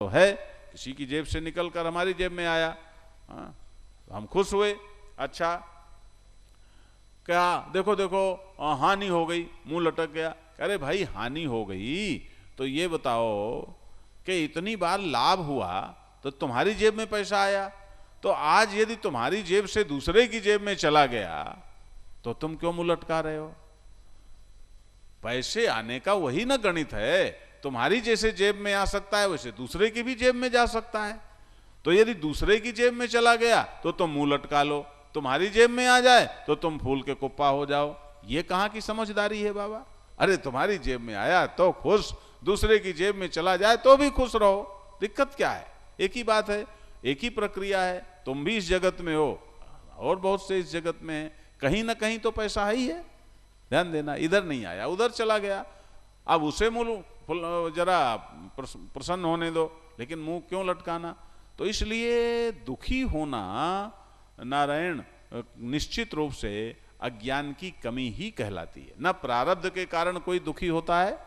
है, किसी की जेब से निकल कर हमारी जेब में आया, हम खुश हुए। अच्छा, क्या देखो देखो हानि हो गई, मुंह लटक गया। अरे भाई हानि हो गई तो ये बताओ कि इतनी बार लाभ हुआ तो तुम्हारी जेब में पैसा आया, तो आज यदि तुम्हारी जेब से दूसरे की जेब में चला गया तो तुम क्यों मुंह लटका रहे हो? पैसे आने का वही ना गणित है, तुम्हारी जैसे जेब में आ सकता है वैसे दूसरे की भी जेब में जा सकता है। तो यदि दूसरे की जेब में चला गया तो तुम मुंह लटका लो, तुम्हारी जेब में आ जाए तो तुम फूल के कुप्पा हो जाओ। ये कहां की समझदारी है बाबा? अरे तुम्हारी जेब में आया तो खुश, दूसरे की जेब में चला जाए तो भी खुश रहो, दिक्कत क्या है? एक ही बात है, एक ही प्रक्रिया है। तुम भी इस जगत में हो और बहुत से इस जगत में है, कहीं ना कहीं तो पैसा है ही है। ध्यान देना, इधर नहीं आया उधर चला गया, अब उसे मुंह जरा प्रसन्न होने दो, लेकिन मुंह क्यों लटकाना? तो इसलिए दुखी होना नारायण निश्चित रूप से अज्ञान की कमी ही कहलाती है। न प्रारब्ध के कारण कोई दुखी होता है,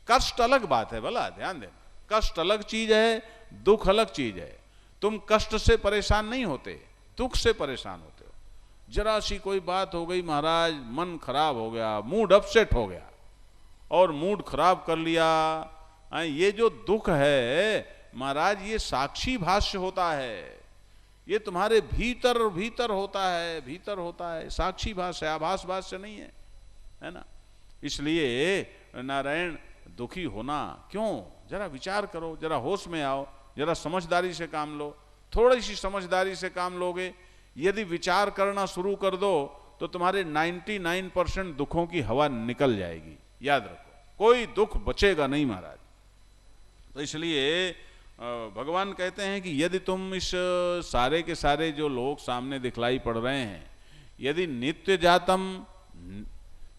कष्ट अलग बात है, भला ध्यान देना, कष्ट अलग चीज है, दुख अलग चीज है। तुम कष्ट से परेशान नहीं होते, दुख से परेशान होते हो। जरा सी कोई बात हो गई महाराज, मन खराब हो गया, मूड अपसेट हो गया और मूड खराब कर लिया। ये जो दुख है महाराज, ये साक्षी भाष्य होता है, ये तुम्हारे भीतर भीतर होता है, भीतर होता है, साक्षी भाष्य है, आभास भाष्य नहीं है, है ना। इसलिए नारायण दुखी होना क्यों? जरा विचार करो, जरा होश में आओ, जरा समझदारी से काम लो। थोड़ी सी समझदारी से काम लोगे, यदि विचार करना शुरू कर दो तो तुम्हारे 99% दुखों की हवा निकल जाएगी। याद रखो, कोई दुख बचेगा नहीं महाराज। तो इसलिए भगवान कहते हैं कि यदि तुम इस सारे के सारे जो लोग सामने दिखलाई पड़ रहे हैं, यदि नित्य जातम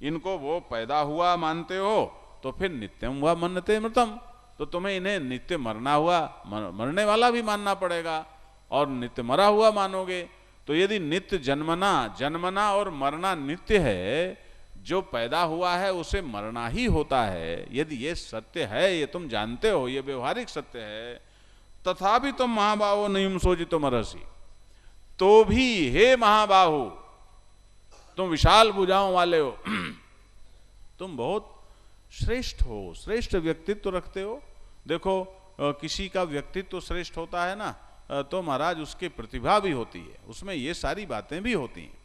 इनको वो पैदा हुआ मानते हो तो फिर नित्यम हुआ मन्नते मृतम, तो तुम्हें इन्हें नित्य मरना हुआ, मरने वाला भी मानना पड़ेगा, और नित्य मरा हुआ मानोगे तो यदि नित्य जन्मना और मरना नित्य है, जो पैदा हुआ है उसे मरना ही होता है, यदि ये सत्य है, ये तुम जानते हो, ये व्यवहारिक सत्य है, तथापि तुम महाबाहो नयुम सोचितो मरसी, तो भी हे महाबाहु, तुम विशाल भुजाओं वाले हो, तुम बहुत श्रेष्ठ हो, श्रेष्ठ व्यक्तित्व रखते हो। देखो किसी का व्यक्तित्व श्रेष्ठ होता है ना, तो महाराज उसकी प्रतिभा भी होती है, उसमें ये सारी बातें भी होती हैं।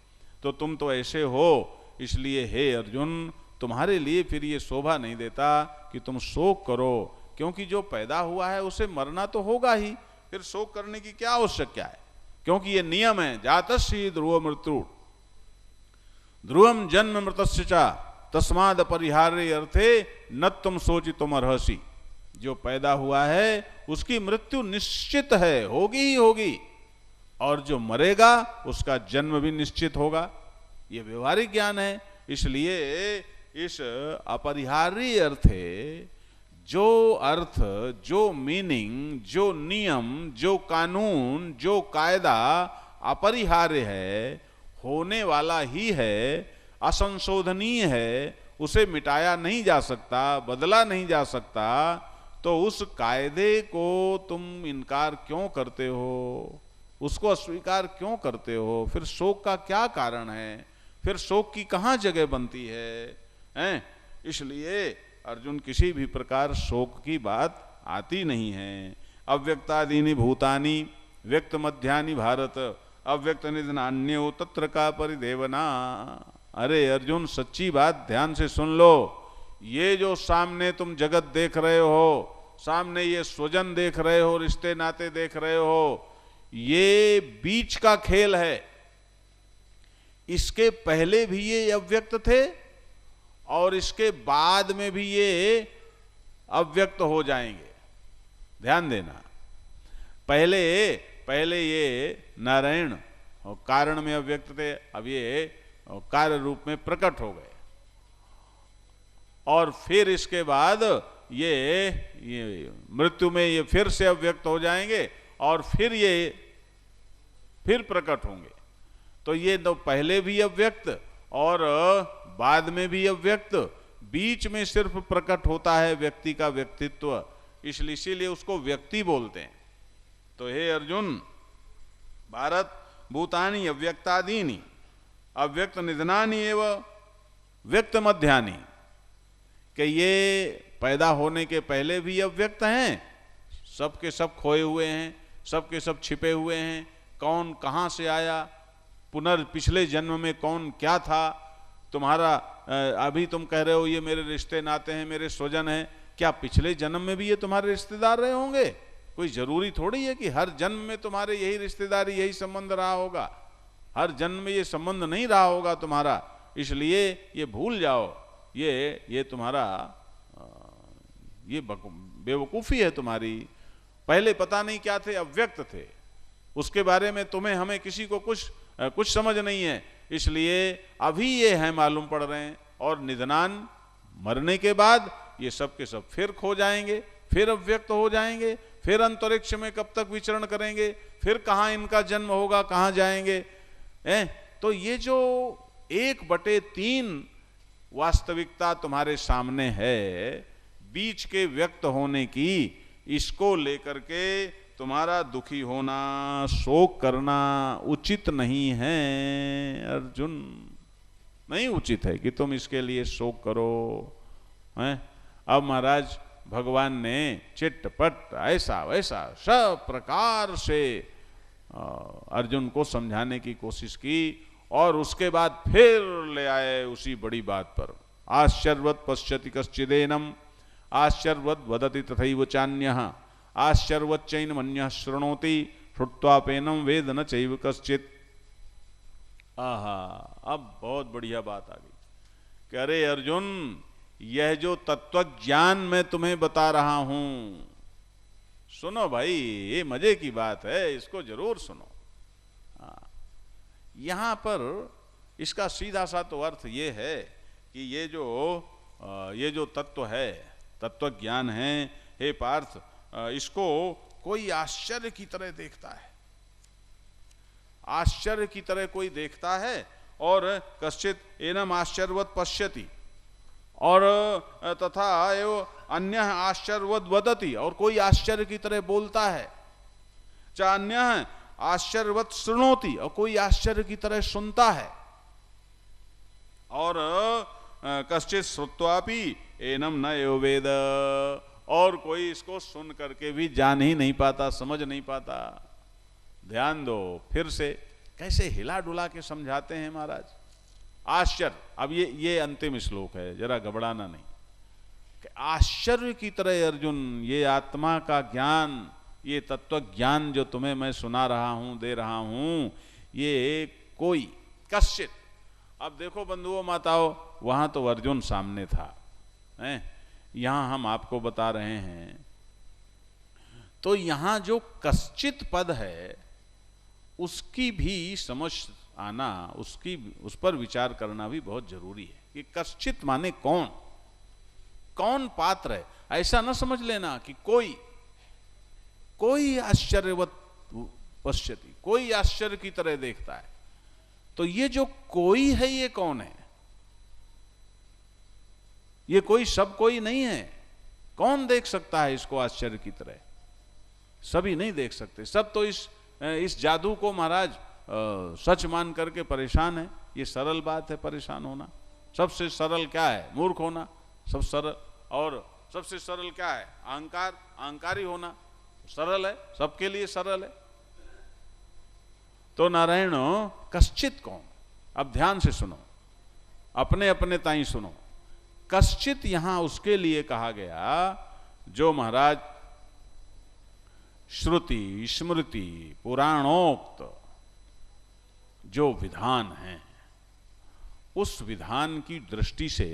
तो तुम तो ऐसे हो, इसलिए हे अर्जुन, तुम्हारे लिए फिर ये शोभा नहीं देता कि तुम शोक करो, क्योंकि जो पैदा हुआ है उसे मरना तो होगा ही, फिर शोक करने की क्या आवश्यकता है? क्योंकि ये नियम है, जातस्य ध्रुव मृत्यु ध्रुवम जन्म मृतस्य च तस्माद अपरिहार्य अर्थे न तुम शोचितुम अर्हसि। जो पैदा हुआ है उसकी मृत्यु निश्चित है, होगी ही होगी, और जो मरेगा उसका जन्म भी निश्चित होगा। ये व्यवहारिक ज्ञान है। इसलिए इस अपरिहार्य अर्थे जो अर्थ, जो मीनिंग, जो नियम, जो कानून, जो कायदा अपरिहार्य है, होने वाला ही है, असंशोधनीय है, उसे मिटाया नहीं जा सकता, बदला नहीं जा सकता, तो उस कायदे को तुम इनकार क्यों करते हो? उसको अस्वीकार क्यों करते हो? फिर शोक का क्या कारण है? फिर शोक की कहाँ जगह बनती है, हैं? इसलिए अर्जुन किसी भी प्रकार शोक की बात आती नहीं है। अव्यक्तादीनि भूतानि व्यक्त मध्यानि भारत अव्यक्त निधनान्यो तत्र का परिदेवना। अरे अर्जुन, सच्ची बात ध्यान से सुन लो। ये जो सामने तुम जगत देख रहे हो, सामने ये स्वजन देख रहे हो, रिश्ते नाते देख रहे हो, ये बीच का खेल है। इसके पहले भी ये अव्यक्त थे और इसके बाद में भी ये अव्यक्त हो जाएंगे। ध्यान देना, पहले ये नारायण कारण में अव्यक्त थे, अब ये कार्य रूप में प्रकट हो गए, और फिर इसके बाद ये मृत्यु में ये फिर से अव्यक्त हो जाएंगे और फिर प्रकट होंगे। तो ये तो पहले भी अव्यक्त और बाद में भी अव्यक्त, बीच में सिर्फ प्रकट होता है व्यक्ति का व्यक्तित्व। इसलिए इसीलिए उसको व्यक्ति बोलते हैं। तो हे अर्जुन, भारत भूतानि अव्यक्तादीनि अव्यक्त निधनानि एव व्यक्त मध्यानि, कि ये पैदा होने के पहले भी अव्यक्त हैं, सब के सब खोए हुए हैं, सब के सब छिपे हुए हैं। कौन कहाँ से आया, पिछले जन्म में कौन क्या था, तुम्हारा अभी तुम कह रहे हो ये मेरे रिश्ते नाते हैं, मेरे स्वजन हैं, क्या पिछले जन्म में भी ये तुम्हारे रिश्तेदार रहे होंगे? कोई जरूरी थोड़ी है कि हर जन्म में तुम्हारे यही रिश्तेदारी यही संबंध रहा होगा। हर जन्म में ये संबंध नहीं रहा होगा तुम्हारा, इसलिए ये भूल जाओ। ये तुम्हारा ये बेवकूफ़ी है तुम्हारी। पहले पता नहीं क्या थे, अव्यक्त थे, उसके बारे में तुम्हें हमें किसी को कुछ समझ नहीं है, इसलिए अभी ये है मालूम पड़ रहे हैं। और निधनान, मरने के बाद ये सब के सब फिर खो जाएंगे, फिर अव्यक्त हो जाएंगे, फिर अंतरिक्ष में कब तक विचरण करेंगे, फिर कहाँ इनका जन्म होगा, कहाँ जाएंगे। तो ये जो 1/3 वास्तविकता तुम्हारे सामने है बीच के व्यक्त होने की, इसको लेकर के तुम्हारा दुखी होना, शोक करना उचित नहीं है अर्जुन। नहीं उचित है कि तुम इसके लिए शोक करो। हैं? अब महाराज भगवान ने चिट्टपट ऐसा वैसा सब प्रकार से अर्जुन को समझाने की कोशिश की, और उसके बाद फिर ले आए उसी बड़ी बात पर। आश्चर्यवत् पश्यति कश्चिदेनम आश्चर्यवद् वदति तथैव चान्यः आश्चर्यवच्चैनमन्यः शृणोति श्रुत्वापेनं वेद न चैव कश्चित्। आहा, अब बहुत बढ़िया बात आ गई कि अरे अर्जुन, यह जो तत्व ज्ञान मैं तुम्हें बता रहा हूं, सुनो भाई, ये मजे की बात है, इसको जरूर सुनो। यहां पर इसका सीधा सा तो अर्थ ये है कि ये जो तत्व है, तत्व ज्ञान है, हे पार्थ, इसको कोई आश्चर्य की तरह देखता है, आश्चर्य की तरह कोई देखता है। और कश्चित एनम आश्चर्यवत् पश्यति, और तथा एवं अन्य आश्चर्यवद् वदति, और कोई आश्चर्य की तरह बोलता है। च अन्य आश्चर्यवत् शृणोति, और कोई आश्चर्य की तरह सुनता है। और कश्चित श्रुत्वापि एनम न एव वेद, और कोई इसको सुन करके भी जान ही नहीं पाता, समझ नहीं पाता। ध्यान दो, फिर से कैसे हिला डुला के समझाते हैं महाराज। आश्चर्य, अब ये अंतिम श्लोक है, जरा घबराना नहीं। कि आश्चर्य की तरह अर्जुन, ये आत्मा का ज्ञान, ये तत्व ज्ञान जो तुम्हें मैं सुना रहा हूं, दे रहा हूं, ये कोई कश्चित। अब देखो बंधुओं माताओं, वहां तो अर्जुन सामने था, यहां हम आपको बता रहे हैं। तो यहां जो कश्चित पद है उसकी भी समझ आना, उस पर विचार करना भी बहुत जरूरी है कि कश्चित माने कौन, कौन पात्र है। ऐसा न समझ लेना कि कोई आश्चर्यवत् पश्यति, कोई आश्चर्य की तरह देखता है। तो ये जो कोई है, ये कौन है? ये कोई सब कोई नहीं है। कौन देख सकता है इसको आश्चर्य की तरह? सभी नहीं देख सकते। सब तो इस जादू को महाराज सच मान करके परेशान है। ये सरल बात है परेशान होना। सबसे सरल क्या है? मूर्ख होना। सब सरल। और सबसे सरल क्या है? अहंकार, अहंकारी होना सरल है, सबके लिए सरल है। तो नारायण कश्चित कौन? अब ध्यान से सुनो, अपने अपने ताई सुनो। कश्चित यहां उसके लिए कहा गया जो महाराज श्रुति स्मृति पुराणोक्त जो विधान है, उस विधान की दृष्टि से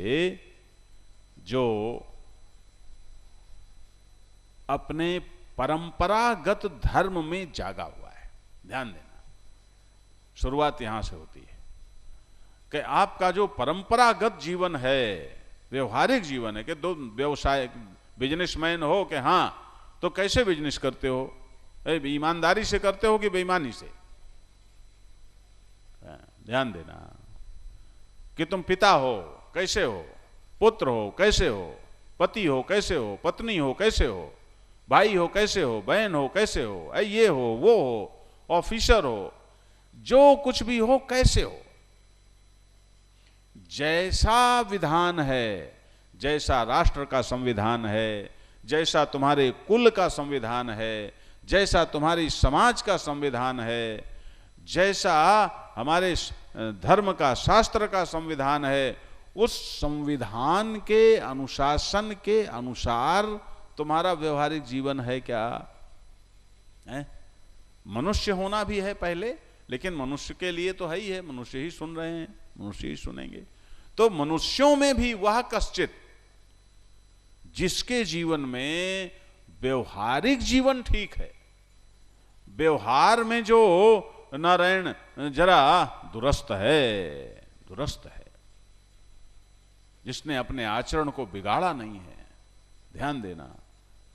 जो अपने परंपरागत धर्म में जागा हुआ है। ध्यान देना, शुरुआत यहां से होती है कि आपका जो परंपरागत जीवन है, व्यवहारिक जीवन है, कि दो व्यवसाय बिजनेसमैन हो कि हाँ, तो कैसे बिजनेस करते हो? ईमानदारी से करते हो कि बेईमानी से? ध्यान देना कि तुम पिता हो कैसे हो, पुत्र हो कैसे हो, पति हो कैसे हो, पत्नी हो कैसे हो, भाई हो कैसे हो, बहन हो कैसे हो, ये हो वो हो, ऑफिसर हो, जो कुछ भी हो कैसे हो, जैसा विधान है, जैसा राष्ट्र का संविधान है, जैसा तुम्हारे कुल का संविधान है, जैसा तुम्हारी समाज का संविधान है, जैसा हमारे धर्म का शास्त्र का संविधान है, उस संविधान के अनुशासन के अनुसार तुम्हारा व्यवहारिक जीवन है क्या है? मनुष्य होना भी है पहले, लेकिन मनुष्य के लिए तो है ही है, मनुष्य ही सुन रहे हैं, मनुष्य ही सुनेंगे। तो मनुष्यों में भी वह कश्चित जिसके जीवन में व्यवहारिक जीवन ठीक है, व्यवहार में जो नारायण जरा दुरुस्त है, जिसने अपने आचरण को बिगाड़ा नहीं है, ध्यान देना।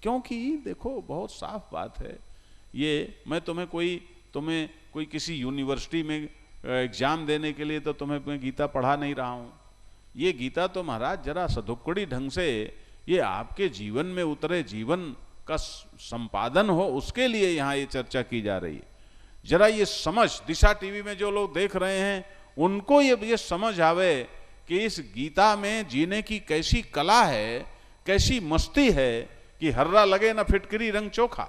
क्योंकि देखो बहुत साफ बात है, ये मैं तुम्हें कोई किसी यूनिवर्सिटी में एग्जाम देने के लिए तो तुम्हें गीता पढ़ा नहीं रहा हूं। ये गीता तो महाराज जरा सधुक्कड़ी ढंग से ये आपके जीवन में उतरे, जीवन का संपादन हो, उसके लिए यहाँ ये चर्चा की जा रही है। जरा ये समझ, दिशा टीवी में जो लोग देख रहे हैं उनको ये समझ आवे कि इस गीता में जीने की कैसी कला है, कैसी मस्ती है कि हर्रा लगे ना फिटकरी रंग चोखा,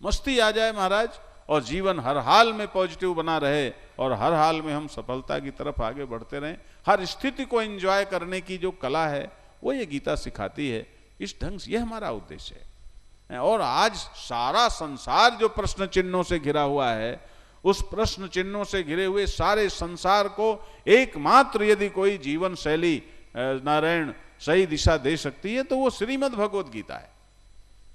मस्ती आ जाए महाराज, और जीवन हर हाल में पॉजिटिव बना रहे और हर हाल में हम सफलता की तरफ आगे बढ़ते रहें। हर स्थिति को एंजॉय करने की जो कला है वो ये गीता सिखाती है। इस ढंग से ये हमारा उद्देश्य है। और आज सारा संसार जो प्रश्न चिन्हों से घिरा हुआ है, उस प्रश्न चिन्हों से घिरे हुए सारे संसार को एकमात्र यदि कोई जीवन शैली नारायण सही दिशा दे सकती है तो वो श्रीमद् भगवद गीता है।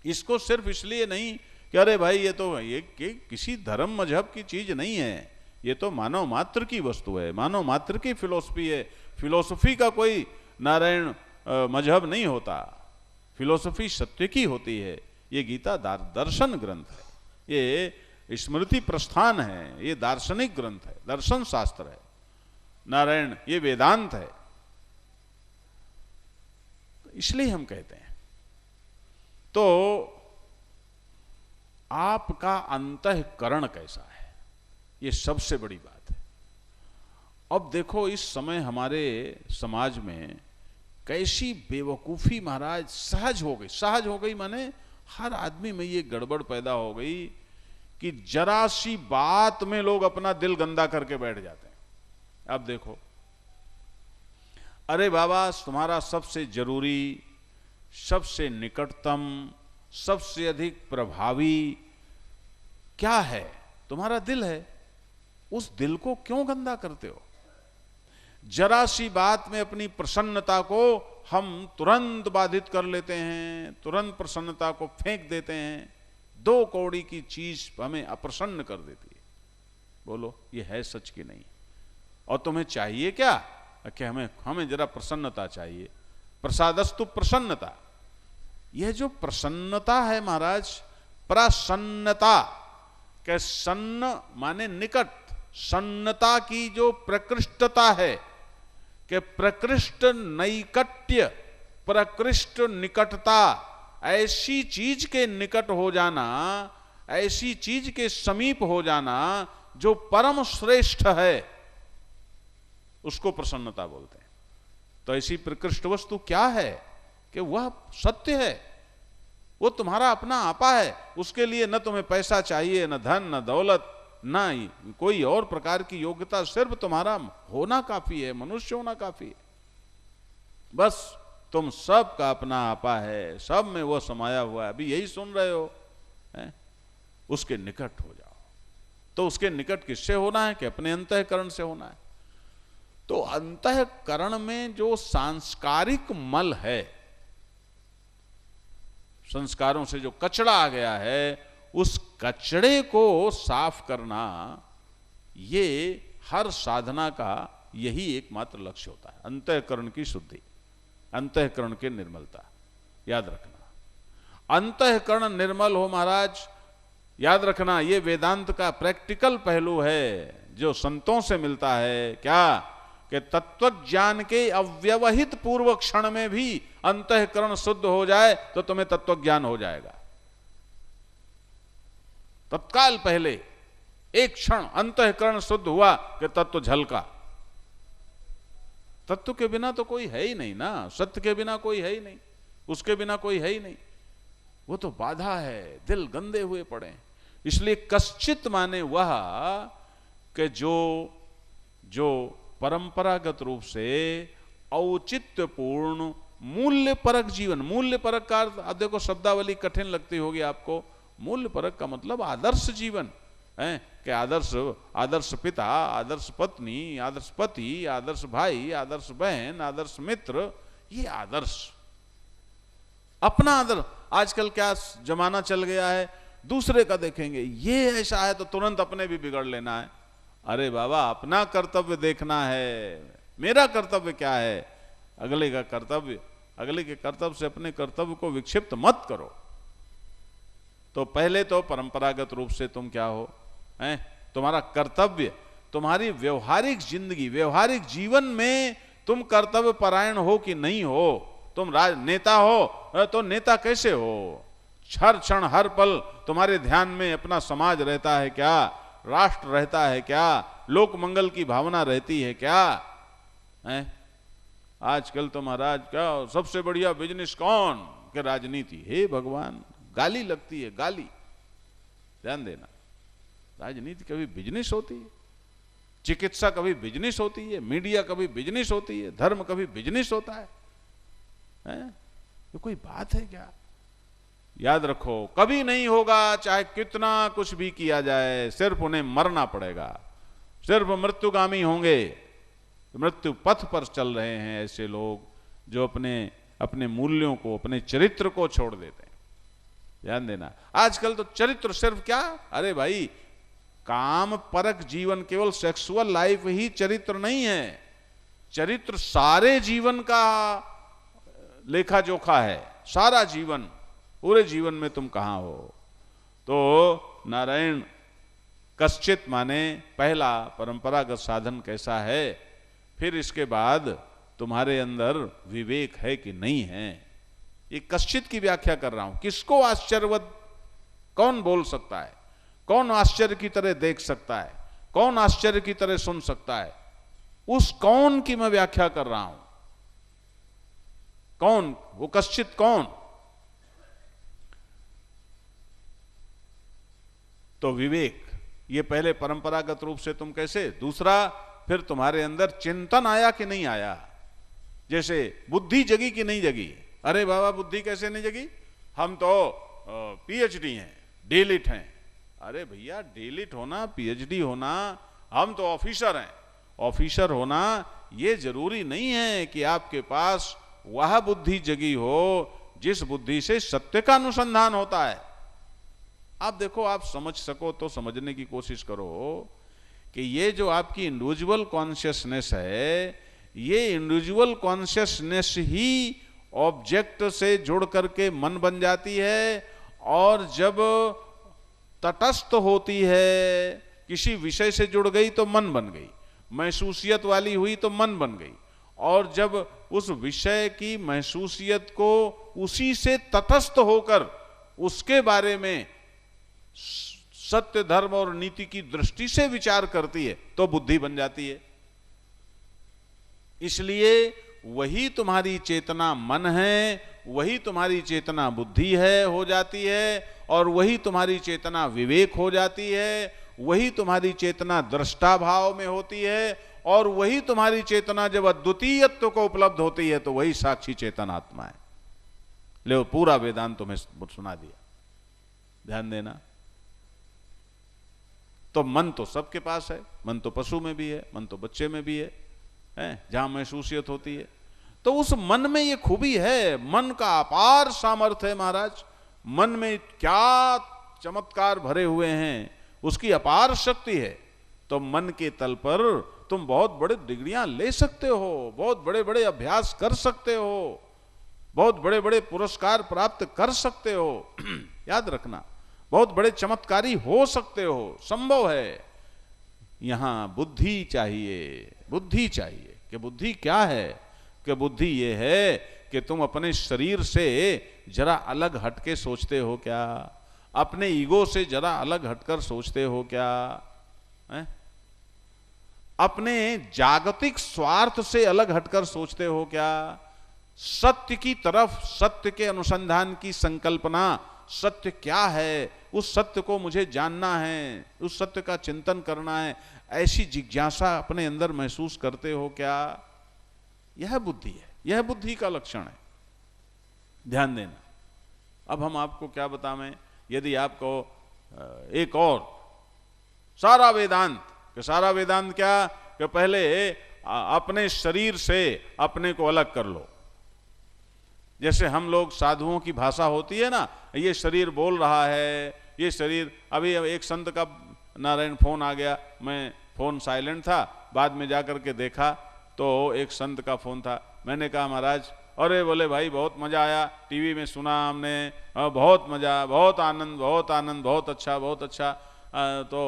इसको सिर्फ इसलिए नहीं कि अरे भाई ये किसी धर्म मजहब की चीज नहीं है, ये तो मानव मात्र की वस्तु है, मानव मात्र की फिलोसफी है। फिलोसफी का कोई नारायण मजहब नहीं होता, फिलोसफी सत्य की होती है। ये गीता दर्शन ग्रंथ है, ये स्मृति प्रस्थान है, ये दार्शनिक ग्रंथ है, दर्शन शास्त्र है नारायण, ये वेदांत है। इसलिए हम कहते हैं तो आपका अंतःकरण कैसा है, ये सबसे बड़ी बात है। अब देखो इस समय हमारे समाज में कैसी बेवकूफी महाराज सहज हो गई माने हर आदमी में ये गड़बड़ पैदा हो गई कि जरा सी बात में लोग अपना दिल गंदा करके बैठ जाते हैं। अब देखो, अरे बाबा तुम्हारा सबसे जरूरी, सबसे निकटतम, सबसे अधिक प्रभावी क्या है? तुम्हारा दिल है। उस दिल को क्यों गंदा करते हो? जरा सी बात में अपनी प्रसन्नता को हम तुरंत बाधित कर लेते हैं, तुरंत प्रसन्नता को फेंक देते हैं। 2 कौड़ी की चीज हमें अप्रसन्न कर देती है। बोलो ये है सच की नहीं? और तुम्हें चाहिए क्या कि हमें जरा प्रसन्नता चाहिए। प्रसादस्तु प्रसन्नता। यह जो प्रसन्नता है महाराज, प्रसन्नता के सन्न माने निकट, सन्नता की जो प्रकृष्टता है कि प्रकृष्ट नैकट्य, प्रकृष्ट निकटता, ऐसी चीज के निकट हो जाना, ऐसी चीज के समीप हो जाना जो परम श्रेष्ठ है, उसको प्रसन्नता बोलते हैं। तो ऐसी प्रकृष्ट वस्तु क्या है कि वह सत्य है, वो तुम्हारा अपना आपा है। उसके लिए न तुम्हें पैसा चाहिए, न धन, न दौलत, ना कोई और प्रकार की योग्यता, सिर्फ तुम्हारा होना काफी है, मनुष्य होना काफी है। बस तुम सब का अपना आपा है, सब में वो समाया हुआ है। अभी यही सुन रहे हो है? उसके निकट हो जाओ। तो उसके निकट किससे होना है? कि अपने अंतःकरण से होना है। तो अंतःकरण में जो सांस्कारिक मल है, संस्कारों से जो कचड़ा आ गया है, उस कचड़े को साफ करना, ये हर साधना का यही एकमात्र लक्ष्य होता है। अंतःकरण की शुद्धि, अंतःकरण की निर्मलता। याद रखना, अंतःकरण निर्मल हो महाराज, याद रखना ये वेदांत का प्रैक्टिकल पहलू है जो संतों से मिलता है। क्या कि तत्वज्ञान के अव्यवहित पूर्व क्षण में भी अंतःकरण शुद्ध हो जाए तो तुम्हें तत्वज्ञान हो जाएगा। तत्काल पहले एक क्षण अंतःकरण शुद्ध हुआ कि तत्व झलका। तत्व के बिना तो कोई है ही नहीं ना, सत्य के बिना कोई है ही नहीं, उसके बिना कोई है ही नहीं, वो तो बाधा है, दिल गंदे हुए पड़े। इसलिए कश्चित माने वह कि जो परंपरागत रूप से औचित्यपूर्ण मूल्य परक जीवन, मूल्य परक का अर्थ, अब देखो शब्दावली कठिन लगती होगी आपको, मूल्य परक का मतलब आदर्श जीवन है कि आदर्श पिता, आदर्श पत्नी, आदर्श पति, आदर्श भाई, आदर्श बहन, आदर्श मित्र, ये आदर्श, अपना आदर्श। आजकल क्या जमाना चल गया है, दूसरे का देखेंगे, ये ऐसा है तो तुरंत अपने भी बिगड़ लेना है। अरे बाबा, अपना कर्तव्य देखना है, मेरा कर्तव्य क्या है, अगले का कर्तव्य, अगले के कर्तव्य से अपने कर्तव्य को विक्षिप्त मत करो। तो पहले तो परंपरागत रूप से तुम क्या हो, हैं, तुम्हारा कर्तव्य, तुम्हारी व्यवहारिक जिंदगी, व्यवहारिक जीवन में तुम कर्तव्य परायण हो कि नहीं हो। तुम नेता हो तो नेता कैसे हो, हर क्षण हर पल तुम्हारे ध्यान में अपना समाज रहता है क्या, राष्ट्र रहता है क्या, लोक मंगल की भावना रहती है क्या, हैं? आजकल तो महाराज क्या सबसे बढ़िया बिजनेस कौन के राजनीति, हे भगवान, गाली लगती है, गाली। ध्यान देना, राजनीति कभी बिजनेस होती है, चिकित्सा कभी बिजनेस होती है, मीडिया कभी बिजनेस होती है, धर्म कभी बिजनेस होता है, हैं? तो कोई बात है क्या? याद रखो, कभी नहीं होगा, चाहे कितना कुछ भी किया जाए, सिर्फ उन्हें मरना पड़ेगा, सिर्फ मृत्युगामी होंगे। मृत्यु पथ पर चल रहे हैं ऐसे लोग जो अपने मूल्यों को, अपने चरित्र को छोड़ देते हैं। ध्यान देना, आजकल तो चरित्र सिर्फ क्या, अरे भाई, काम परक जीवन, केवल सेक्सुअल लाइफ ही चरित्र नहीं है, चरित्र सारे जीवन का लेखा जोखा है, सारा जीवन, पूरे जीवन में तुम कहां हो। तो नारायण कश्चित माने पहला परंपरागत साधन कैसा है, फिर इसके बाद तुम्हारे अंदर विवेक है कि नहीं है। ये कश्चित की व्याख्या कर रहा हूं, किसको आश्चर्यवत, कौन बोल सकता है, कौन आश्चर्य की तरह देख सकता है, कौन आश्चर्य की तरह सुन सकता है, उस कौन की मैं व्याख्या कर रहा हूं। कौन वो कश्चित, कौन? तो विवेक, ये पहले परंपरागत रूप से तुम कैसे, दूसरा फिर तुम्हारे अंदर चिंतन आया कि नहीं आया, जैसे बुद्धि जगी कि नहीं जगी। अरे बाबा, बुद्धि कैसे नहीं जगी, हम तो पीएचडी हैं, डीलिट हैं। अरे भैया, डीलिट होना, पीएचडी होना, हम तो ऑफिसर हैं। ऑफिसर होना ये जरूरी नहीं है कि आपके पास वह बुद्धि जगी हो जिस बुद्धि से सत्य का अनुसंधान होता है। आप देखो, आप समझ सको तो समझने की कोशिश करो कि ये जो आपकी इंडिविजुअल कॉन्शियसनेस है, ये इंडिविजुअल कॉन्शियसनेस ही ऑब्जेक्ट से जुड़ करके मन बन जाती है, और जब तटस्थ होती है, किसी विषय से जुड़ गई तो मन बन गई, महसूसियत वाली हुई तो मन बन गई, और जब उस विषय की महसूसियत को उसी से तटस्थ होकर उसके बारे में सत्य, धर्म और नीति की दृष्टि से विचार करती है तो बुद्धि बन जाती है। इसलिए वही तुम्हारी चेतना मन है, वही तुम्हारी चेतना बुद्धि है, हो जाती है, और वही तुम्हारी चेतना विवेक हो जाती है, वही तुम्हारी चेतना दृष्टा भाव में होती है, और वही तुम्हारी चेतना जब अद्वितीयत्व को उपलब्ध होती है तो वही साक्षी चेतन आत्मा है। ले, पूरा वेदांत तुम्हें सुना दिया। ध्यान देना, तो मन तो सबके पास है, मन तो पशु में भी है, मन तो बच्चे में भी है, जहां महसूसियत होती है। तो उस मन में ये खूबी है, मन का अपार सामर्थ्य है महाराज, मन में क्या चमत्कार भरे हुए हैं, उसकी अपार शक्ति है। तो मन के तल पर तुम बहुत बड़े डिग्रियां ले सकते हो, बहुत बड़े बड़े अभ्यास कर सकते हो, बहुत बड़े बड़े पुरस्कार प्राप्त कर सकते हो। याद रखना, बहुत बड़े चमत्कारी हो सकते हो, संभव है। यहां बुद्धि चाहिए, बुद्धि चाहिए। कि बुद्धि क्या है? कि बुद्धि ये है कि तुम अपने शरीर से जरा अलग हटके सोचते हो क्या? अपने ईगो से जरा अलग हटकर सोचते हो क्या? है? अपने जागतिक स्वार्थ से अलग हटकर सोचते हो क्या? सत्य की तरफ, सत्य के अनुसंधान की संकल्पना, सत्य क्या है, उस सत्य को मुझे जानना है, उस सत्य का चिंतन करना है, ऐसी जिज्ञासा अपने अंदर महसूस करते हो क्या? यह बुद्धि है, यह बुद्धि का लक्षण है। ध्यान देना। अब हम आपको क्या बताएं, यदि आपको एक और सारा वेदांत, कि सारा वेदांत क्या, कि पहले अपने शरीर से अपने को अलग कर लो। जैसे हम लोग साधुओं की भाषा होती है ना, ये शरीर बोल रहा है, ये शरीर, अभी एक संत का नारायण फोन आ गया, मैं फोन साइलेंट था, बाद में जाकर के देखा तो एक संत का फोन था। मैंने कहा महाराज, अरे बोले भाई बहुत मजा आया, टीवी में सुना हमने, बहुत मजा, बहुत आनंद, बहुत आनंद, बहुत अच्छा, बहुत अच्छा। तो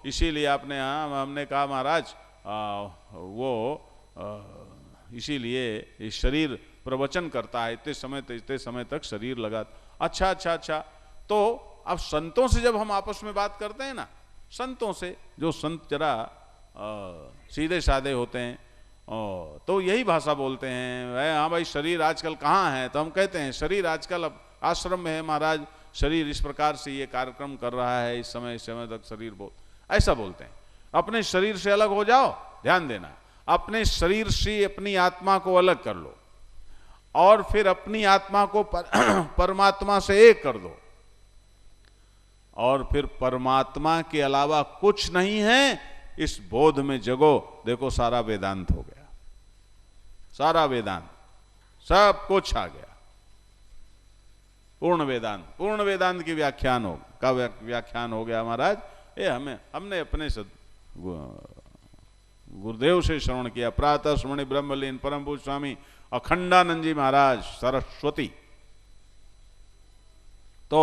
इसीलिए आपने, हमने कहा महाराज इसीलिए इस शरीर प्रवचन करता है, इतने समय तक शरीर लगा। अच्छा अच्छा अच्छा। तो अब संतों से जब हम आपस में बात करते हैं ना, संतों से, जो संत जरा सीधे साधे होते हैं, तो यही भाषा बोलते हैं। हाँ भाई, शरीर आजकल कहाँ है? तो हम कहते हैं शरीर आजकल अब आश्रम में है महाराज, शरीर इस प्रकार से ये कार्यक्रम कर रहा है, इस समय तक शरीर ऐसा बोलते हैं। अपने शरीर से अलग हो जाओ। ध्यान देना, अपने शरीर से अपनी आत्मा को अलग कर लो और फिर अपनी आत्मा को परमात्मा से एक कर दो, और फिर परमात्मा के अलावा कुछ नहीं है, इस बोध में जगो। देखो सारा वेदांत हो गया, सारा वेदांत, सब कुछ आ गया। पूर्ण वेदांत की व्याख्यान हो गया महाराज। ये हमने अपने गुरुदेव से श्रवण किया। प्रातः स्मरणि ब्रह्मलीन परम पूज्य स्वामी अखंडानंद जी महाराज सरस्वती। तो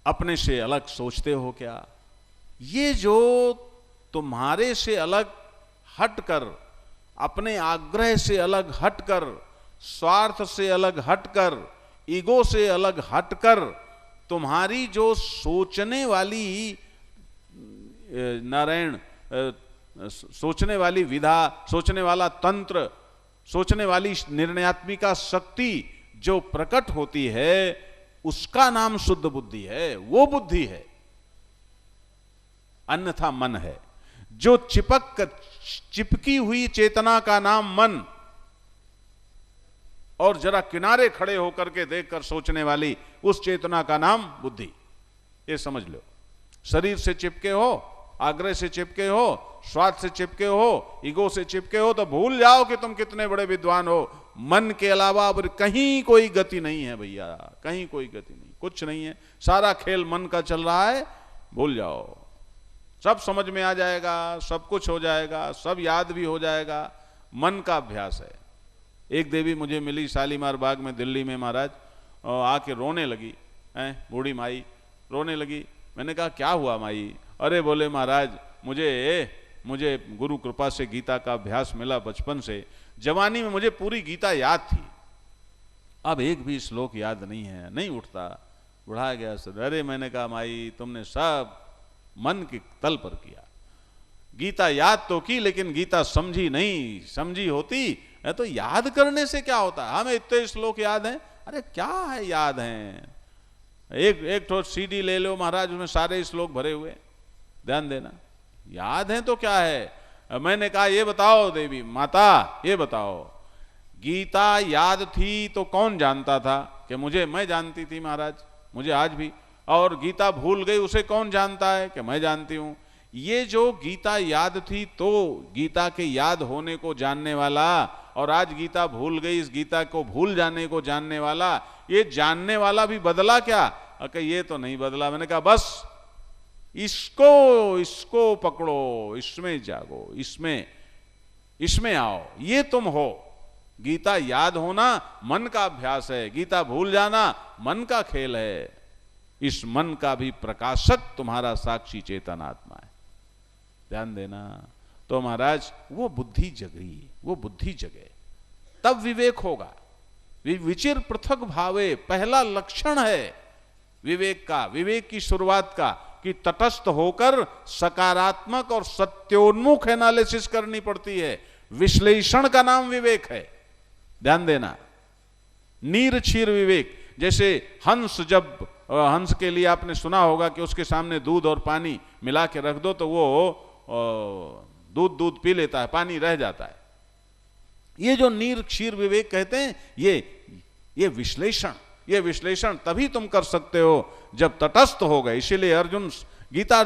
अपने से अलग सोचते हो क्या? ये जो तुम्हारे से अलग हटकर, अपने आग्रह से अलग हटकर, स्वार्थ से अलग हटकर, ईगो से अलग हटकर तुम्हारी जो सोचने वाली नारायण, सोचने वाली विधा, सोचने वाला तंत्र, सोचने वाली निर्णयात्मिका शक्ति जो प्रकट होती है, उसका नाम शुद्ध बुद्धि है। वो बुद्धि है, अन्यथा मन है। जो चिपकी हुई चेतना का नाम मन, और जरा किनारे खड़े होकर के देखकर सोचने वाली उस चेतना का नाम बुद्धि। ये समझ लो। शरीर से चिपके हो, आग्रह से चिपके हो, स्वार्थ से चिपके हो, ईगो से चिपके हो, तो भूल जाओ कि तुम कितने बड़े विद्वान हो। मन के अलावा अब कहीं कोई गति नहीं है भैया, कहीं कोई गति नहीं, कुछ नहीं है। सारा खेल मन का चल रहा है, भूल जाओ। सब समझ में आ जाएगा, सब कुछ हो जाएगा, सब याद भी हो जाएगा। मन का अभ्यास है। एक देवी मुझे मिली शालीमार बाग में दिल्ली में महाराज, आके रोने लगी, बूढ़ी माई रोने लगी। मैंने कहा क्या हुआ माई? अरे बोले महाराज, मुझे गुरु कृपा से गीता का अभ्यास मिला बचपन से। जवानी में मुझे पूरी गीता याद थी, अब एक भी श्लोक याद नहीं है, नहीं उठता, बुढ़ा गया सर। अरे मैंने कहा माई, तुमने सब मन के तल पर किया। गीता याद तो की, लेकिन गीता समझी नहीं। समझी होती है तो याद करने से क्या होता है? हमें इतने श्लोक याद हैं। अरे क्या है याद हैं? एक तो सीडी ले लो महाराज, उसमें सारे श्लोक भरे हुए। ध्यान देना, याद है तो क्या है? मैंने कहा ये बताओ देवी माता, ये बताओ, गीता याद थी तो कौन जानता था? कि मैं जानती थी महाराज, मुझे आज भी। और गीता भूल गई, उसे कौन जानता है? कि मैं जानती हूं। ये जो गीता याद थी तो गीता के याद होने को जानने वाला, और आज गीता भूल गई, इस गीता को भूल जाने को जानने वाला, ये जानने वाला भी बदला क्या? कि ये तो नहीं बदला। मैंने कहा बस इसको पकड़ो, इसमें जागो, इसमें आओ, ये तुम हो। गीता याद होना मन का अभ्यास है, गीता भूल जाना मन का खेल है। इस मन का भी प्रकाशक तुम्हारा साक्षी चेतन आत्मा है। ध्यान देना। तो महाराज वो बुद्धि जगी, वो बुद्धि जगे, तब विवेक होगा। विचिर पृथक भावे पहला लक्षण है विवेक का, विवेक की शुरुआत का, कि तटस्थ होकर सकारात्मक और सत्योन्मुख एनालिसिस करनी पड़ती है। विश्लेषण का नाम विवेक है, ध्यान देना। नीर क्षीर विवेक, जैसे हंस, जब हंस के लिए आपने सुना होगा कि उसके सामने दूध और पानी मिला के रख दो तो वो दूध पी लेता है, पानी रह जाता है। ये जो नीर क्षीर विवेक कहते हैं, ये विश्लेषण तभी तुम कर सकते हो जब तटस्थ हो गए। इसीलिए अर्जुन, गीता